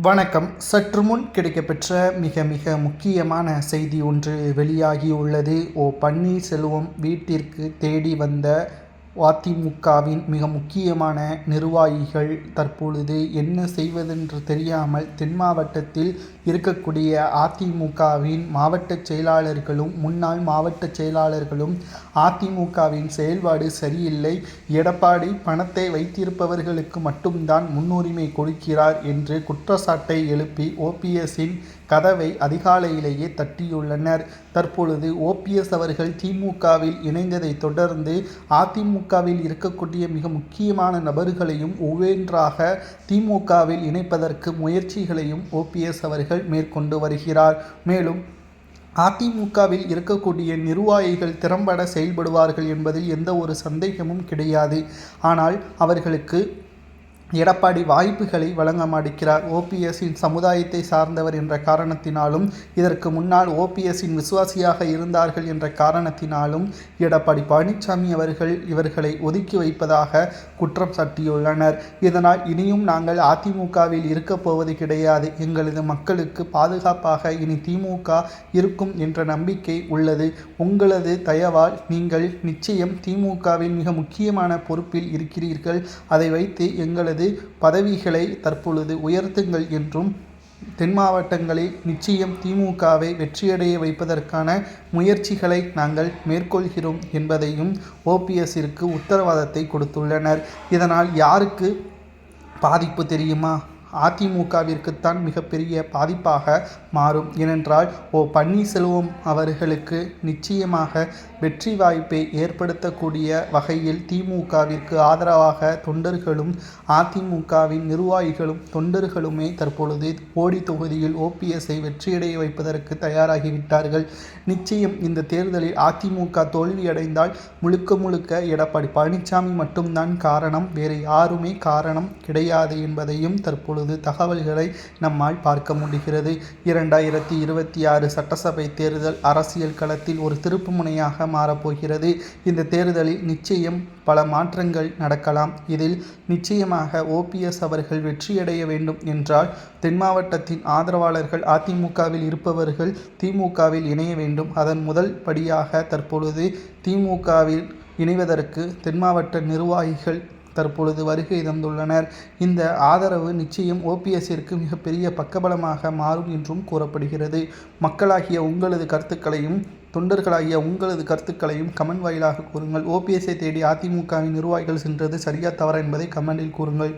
வணக்கம். சற்று முன் கிடைக்கப்பெற்ற மிக மிக முக்கியமான செய்தி ஒன்று வெளியாகியுள்ளது. பன்னீர்செல்வம் வீட்டிற்கு தேடி வந்த அதிமுகவின் மிக முக்கியமான நிர்வாகிகள் தற்பொழுது என்ன செய்வதென்று தெரியாமல் தென் மாவட்டத்தில் இருக்கக்கூடிய அதிமுகவின் மாவட்ட செயலாளர்களும் முன்னாள் மாவட்ட செயலாளர்களும் அதிமுகவின் செயல்பாடு சரியில்லை, எடப்பாடி பணத்தை வைத்திருப்பவர்களுக்கு மட்டும்தான் முன்னுரிமை கொடுக்கிறார் என்று குற்றச்சாட்டை எழுப்பி ஓபிஎஸ்ஸின் கதவை அதிகாலையிலேயே தட்டியுள்ளனர். தற்பொழுது ஓபிஎஸ் அவர்கள் திமுகவில் இணைந்ததை தொடர்ந்து அதிமுகவில் இருக்கக்கூடிய மிக முக்கியமான நபர்களையும் ஒவ்வொன்றாக திமுகவில் இணைப்பதற்கு முயற்சிகளையும் ஓபிஎஸ் அவர்கள் மேற்கொண்டு வருகிறார். மேலும் அதிமுகவில் இருக்கக்கூடிய நிர்வாகிகள் திறம்பட செயல்படுவார்கள் என்பதில் எந்த ஒரு சந்தேகமும் கிடையாது. ஆனால் அவர்களுக்கு எடப்பாடி வாய்ப்புகளை வழங்க மாட்டேங்கிறார். ஓபிஎஸ்ஸின் சமுதாயத்தை சார்ந்தவர் என்ற காரணத்தினாலும் இதற்கு முன்னால் ஓபிஎஸ்ஸின் விசுவாசியாக இருந்தார்கள் என்ற காரணத்தினாலும் எடப்பாடி பழனிசாமி அவர்கள் இவர்களை ஒதுக்கி வைப்பதாக குற்றம் சாட்டியுள்ளனர். இதனால் இனியும் நாங்கள் அதிமுகவில் இருக்கப் போவது கிடையாது, எங்களது மக்களுக்கு பாதுகாப்பாக இனி திமுக இருக்கும் என்ற நம்பிக்கை உள்ளது. உங்களது தயவால் நீங்கள் நிச்சயம் திமுகவின் மிக முக்கியமான பொறுப்பில் இருக்கிறீர்கள், அதை வைத்து எங்களது பதவிகளை தற்பொழுது உயர்த்துங்கள் என்றும் தென் மாவட்டங்களில் நிச்சயம் திமுகவை வெற்றியடைய வைப்பதற்கான முயற்சிகளை நாங்கள் மேற்கொள்கிறோம் என்பதையும் ஓபிஎஸ்ஸிற்கு உத்தரவாதத்தை கொடுத்துள்ளனர். இதனால் யாருக்கு பாதிப்பு தெரியுமா? அதிமுகவிற்குத்தான் மிகப்பெரிய பாதிப்பாக மாறும். ஏனென்றால் பன்னீர்செல்வம் அவர்களுக்கு நிச்சயமாக வெற்றி வாய்ப்பை ஏற்படுத்தக்கூடிய வகையில் திமுகவிற்கு ஆதரவாக தொண்டர்களும் அதிமுகவின் நிர்வாகிகளும் தொண்டர்களுமே தற்பொழுது போடி தொகுதியில் ஓபிஎஸ்ஸை வெற்றியடைய வைப்பதற்கு தயாராகிவிட்டார்கள். நிச்சயம் இந்த தேர்தலில் அதிமுக தோல்வியடைந்தால் முழுக்க முழுக்க எடப்பாடி பழனிசாமி மட்டும்தான் காரணம், வேறு யாருமே காரணம் கிடையாது என்பதையும் தற்பொழுது தகவல்களை நம்மால் பார்க்க முடிகிறது. 2026 சட்டசபை தேர்தல் அரசியல் களத்தில் ஒரு திருப்பு முனையாக மாறப்போகிறது. இந்த தேர்தலில் நிச்சயம் பல மாற்றங்கள் நடக்கலாம். இதில் நிச்சயமாக ஓபிஎஸ் அவர்கள் வெற்றியடைய வேண்டும் என்றால் தென் மாவட்டத்தின் ஆதரவாளர்கள் அதிமுகவில் இருப்பவர்கள் திமுகவில் இணைய வேண்டும். அதன் முதல் படியாக தற்பொழுது திமுகவில் இணைவதற்கு தென் மாவட்ட நிர்வாகிகள் தற்பொழுது வருகை தந்துள்ளனர். இந்த ஆதரவு நிச்சயம் ஓபிஎஸ்ஸிற்கு மிகப்பெரிய பக்கபலமாக மாறும் என்றும் கூறப்படுகிறது. மக்களாகிய உங்களது கருத்துக்களையும் தொண்டர்களாகிய உங்களது கருத்துக்களையும் கமெண்ட் வாயிலாக கூறுங்கள். ஓபிஎஸ்ஸை தேடி அதிமுகவின் நிர்வாகிகள் சென்றது சரியா தவறா என்பதை கமெண்டில் கூறுங்கள்.